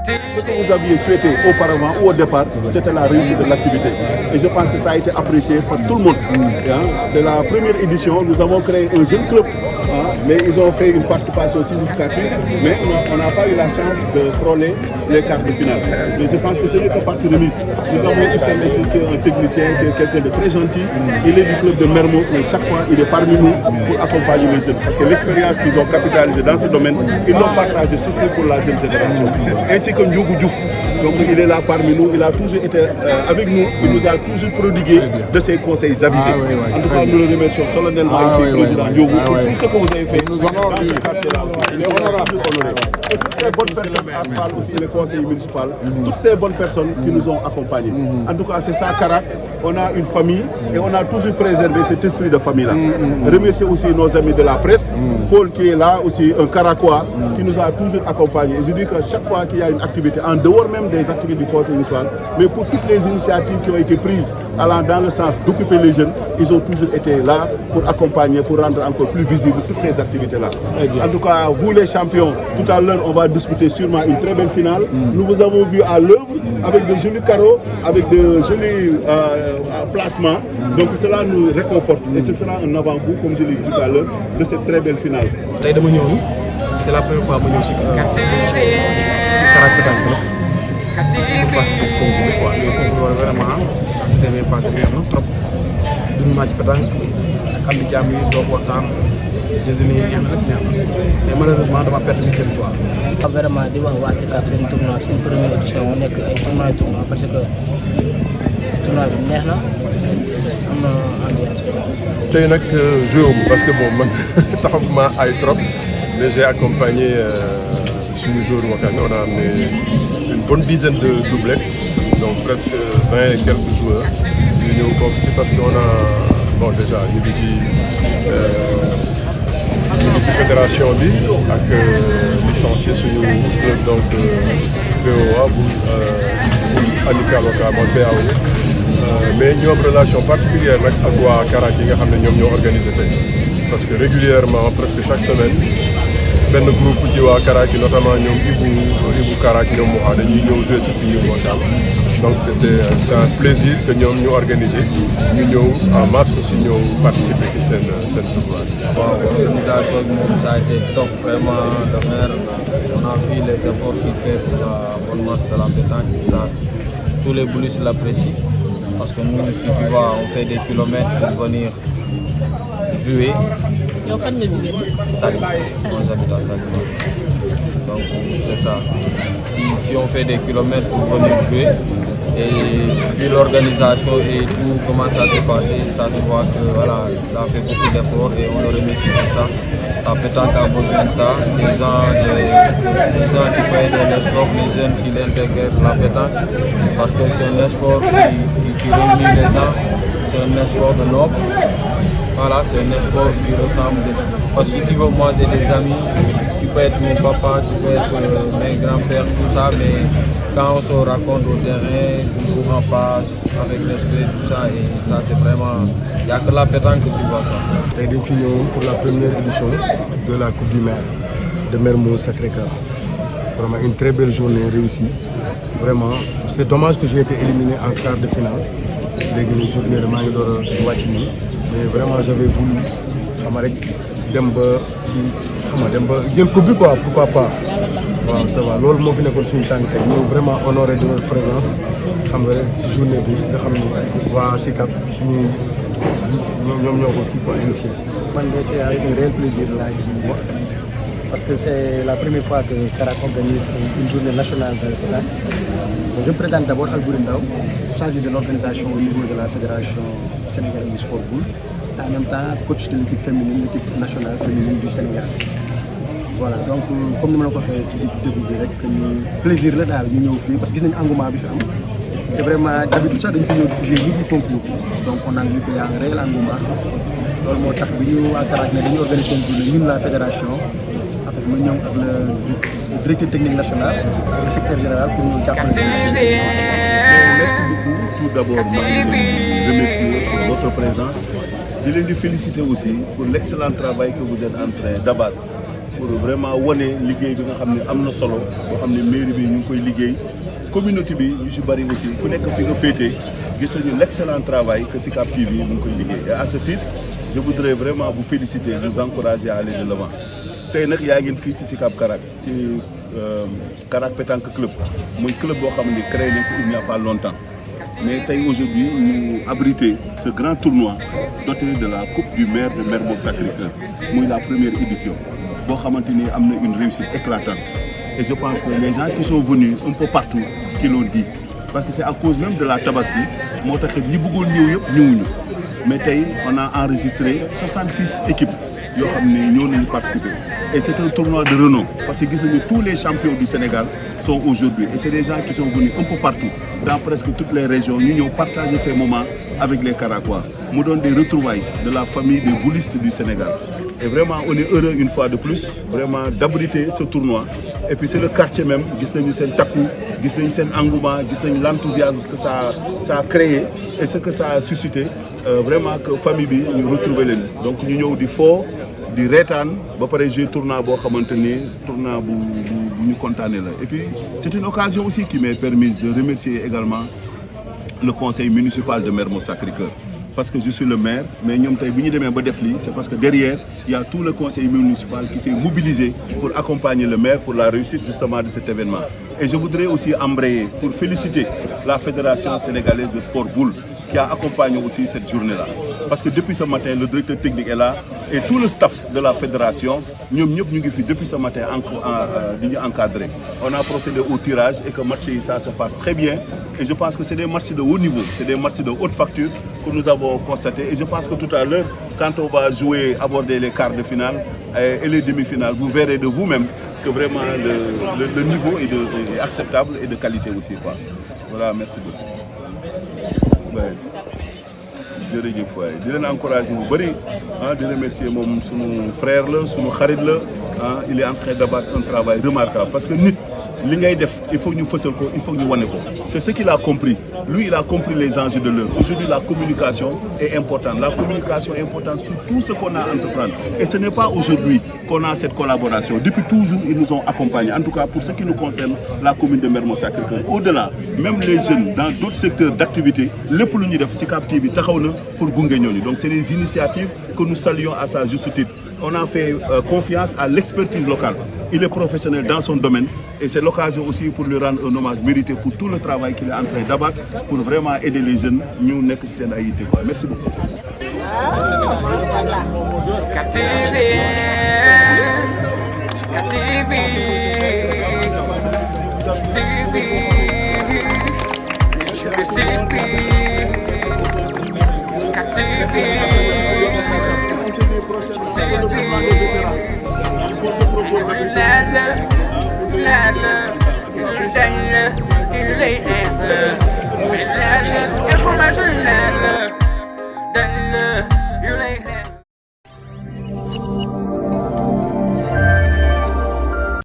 Ce que vous aviez souhaité auparavant ou au départ, c'était la réussite de l'activité. Et je pense que ça a été apprécié par tout le monde. C'est la première édition, nous avons créé un jeune club, mais ils ont fait une participation significative, mais on n'a pas eu la chance de frôler les quarts de finale. Mais je pense que ce n'est que partie remise. Nous avons Issam Messi qui est un technicien, qui est quelqu'un de très gentil. Il est du club de Mermoz, mais chaque fois il est parmi nous pour accompagner les jeunes. Parce que l'expérience qu'ils ont capitalisée dans ce domaine, ils l'ont partagée surtout pour la jeune génération. Ainsi que Ndiougou Diouf. Donc il est là parmi nous, il a toujours été avec nous, il nous a toujours prodigué de ses conseils avisés. En tout cas, nous le remercions solennellement ici, président Ndiougou, pour tout ce que vous avez fait dans ce quartier-là aussi. Il est toujours honoré. Et toutes ces bonnes personnes, Asphal aussi, le conseil municipal, toutes ces bonnes personnes qui nous ont accompagnés. En tout cas, c'est ça, Karak. On a une famille et on a toujours préservé cet esprit de famille-là. Remercier aussi nos amis de la presse, Paul qui est là aussi, un Karakois, qui nous a toujours accompagnés. Je dis que chaque fois qu'il y a une activité, en dehors même des activités du conseil municipal, mais pour toutes les initiatives qui ont été prises allant dans le sens d'occuper les jeunes, ils ont toujours été là pour accompagner, pour rendre encore plus visible toutes ces activités-là. En tout cas, vous les champions, tout à l'heure, on va disputer sûrement une très belle finale. Nous vous avons vu à l'œuvre avec de jolis carreaux, avec de jolis placements. Donc cela nous réconforte et ce sera un avant-goût, comme je l'ai dit tout à l'heure, de cette très belle finale. C'est la première fois que je suis parce que concours quoi mais concours vraiment ça s'était bien passé neex na trop duñu match pétanque am di jàmm yi doog waxtaan déjeuner yi neex na rek neex na mais malheureusement dama perdre une fois. Vraiment di wax waa Sicap seen tournoi seen première édition mu nekk ay tournoi parce que tournoi bi neex na am na ambiance. tey nag joué parce que bon man taxawuma ay trop mais j'ai accompagné suñu jour Wakam on a amené une bonne dizaine de doublettes, donc presque 20 et quelques joueurs. Nous sommes ici parce qu'on a, bon déjà, nous fédération avec licencié sur nous club donc POA pour amical Wakam mais nous avons une relation particulière avec Agua Karak qui nous organisé parce que régulièrement, presque chaque semaine, benn groupe ci waa Karak notamment ñoom Ibou Karak ñoom Mouha dañuy ñëw jouer ci biir Wakam donc c'est un plaisir que ñoom ñu organiser ñu ñëw en masse aussi ñëw participer ci seen tournoi. Waaw l'organisation bi moom ça a été top vraiment de faire on a vu les efforts qu'il fait pour la bonne marche de la pétanque ça tous les boulistes l'apprécient parce que nous si tu vois on fait des kilomètres pour venir jouer. yow fan nga jógee. Saly, moi j'habite à Saly. Donc c'est ça. Si on fait des kilomètres pour venir jouer et vu l'organisation et tout comment ça s'est passé, ça se voit que voilà, ça a fait beaucoup d'efforts et on le remercie pour ça. La pétanque a besoin de ça, les gens qui font des sports, les jeunes qui intègrent la pétanque parce que c'est un sport qui réunit les gens, c'est un sport de noble. Voilà, c'est un sport qui ressemble. Parce que si tu veux, moi j'ai des amis, qui peut être mon papa, qui peut être mes grands-pères, tout ça, mais quand on se raconte au terrain, toujours en passe, avec l'esprit, tout ça, et ça c'est vraiment. Il n'y a que la pétanque que tu vois ça. Et définition pour la première édition de la Coupe du Maire de Mermoz Sacré-Cœur. Vraiment une très belle journée réussie. Vraiment, c'est dommage que j'ai été éliminé en quart de finale. Les journées de Mangador Wachini. Mais vraiment j'avais voulu xam rek dem ba ci xam dem ba jël coupe bi quoi pourquoi pas waaw ça va loolu moo fi nekkoon suñu tànk tey ñëw vraiment honoré de notre présence xam nga rek ci journée bi nga xam ne waa Sicap suñu ñoom ñoo ko kii quoi initié. Man de c'est avec un réel plaisir là ci parce que c'est la première fois que Karak organise une journée nationale de pétanque. Je me présente d'abord Albouri Ndao, chargé de l'organisation au niveau de la fédération sénégalaise du sport boule, et en même temps coach de l'équipe féminine, l'équipe nationale féminine du Sénégal. Voilà, donc comme nous l'avons fait ci début bi rek plaisir la daal ñu ñëw fii parce que gis nañu engouement bi fi am et vraiment d'habitude sax dañu fi ñëw di jouer ñi concours donc on a vu qu'il y a un réel engouement loolu moo tax bi ñu waa Karak ne dañuy organiser une journée ñun la fédération avec ma ñëw ak le directeur technique national le secrétaire général pour nous jàppale. Merci beaucoup tout d'abord maa ngi leen di remercier pour votre présence di leen di féliciter aussi pour l'excellent travail que vous êtes en train d'abattre pour vraiment wane liggéey bi nga xam ne am na solo boo xam ne mairie bi ñu ngi koy liggéey communauté bi ñu si bëri aussi ku nekk fi nga féetee gis nañu l'excellent travail que Sicap TV mu ngi koy liggéey et à ce titre je voudrais vraiment vous féliciter vous encourager à aller de l'avant tey nag yaa ngi fii ci Sicap Karak ci Karak Pétanque Club muy club boo xam ne créé nañ ko il n'y a pas longtemps mais tey aujourd'hui ñu abrité ce grand tournoi doté de la coupe du maire de Mermoz Sacré-Cœur muy la première édition boo xamante ni am na une réussite éclatante et je pense que les gens qui sont venus un peu partout qui l'ont dit parce que c'est à cause même de la tabaski moo tax ñi bëggoon ñëw yëpp ñëwuñu mais tey on a enregistré 66 équipes yoo xam ne ñoo nañu participer et c'est un tournoi de renom parce que gis nañu tous les champions du Sénégal sont aujourd'hui et c'est des gens qui sont venus un peu partout dans presque toutes les régions ñu ñëw partager ces moments avec les Karakois mu doon des retrouvailles de la famille des boulistes du Sénégal et vraiment on est heureux une fois de plus vraiment d'abriter ce tournoi et puis c'est le quartier même gis nañu seen takku gis nañu seen engouement gis nañu l'enthousiasme que ça a créé et ce que ça a suscité vraiment que famille bi ñu retrouver leen donc ñu ñëw di foo di reetaan ba pare jouer tournoi boo xamante ni tournoi bu ñu kontaanee la et puis c'est une occasion aussi qui m'est permise de remercier également le conseil municipal de Mermoz Sacré-Cœur parce que je suis le maire mais ñoom tey bi ñu demee ba def lii c'est parce que derrière il y a tout le conseil municipal qui s'est mobilisé pour accompagner le maire pour la réussite justement de cet événement et je voudrais aussi embrayer pour féliciter la fédération sénégalaise de sport boule qui a accompagné aussi cette journée-là parce que depuis ce matin le directeur technique est là et tout le staff de la fédération ñoom ñëpp ñu ngi fi depuis ce matin di ñu encadré on a procédé au tirage et que match yi ça se passe très bien et je pense que c'est des matchs de haut niveau c'est des matchs de haute facture que nous avons constaté et je pense que tout à l'heure quand on va jouer aborder les quarts de finale et les demi-finales vous verrez de vous-même que vraiment le niveau est acceptable et de qualité aussi quoi voilà merci beaucoup jërëjëf waay di leen encourager bu bëri di remercier moom sunu frère la sunu xarit la il est en train d'abattre un travail remarquable parce que nit li ngay def il faut ñu fësal ko il faut ñu wane ko c'est ce qu'il a compris lui il a compris les enjeux de l'heure aujourd'hui la communication est importante sur tout ce qu'on a à entreprendre et ce n'est pas aujourd'hui qu'on a cette collaboration depuis toujours ils nous ont accompagnés en tout cas pour ce qui nous concerne la commune de Mermoz Sacré-Cœur au-delà même les jeunes dans d'autres secteurs d'activité lépp lu ñuy def Sicap TV taxaw na pour gunge ñooñu donc c'est des initiatives que nous saluons à sa juste titre on a fait confiance à l'expertise locale il est professionnel dans son domaine et c'est l'occasion aussi pour lui rendre un hommage mérité pour tout le travail qu'il est en train d'abattre pour vraiment aider les jeunes ñu nekk ci seen ay yitte quoi merci beaucoup. Sicap TV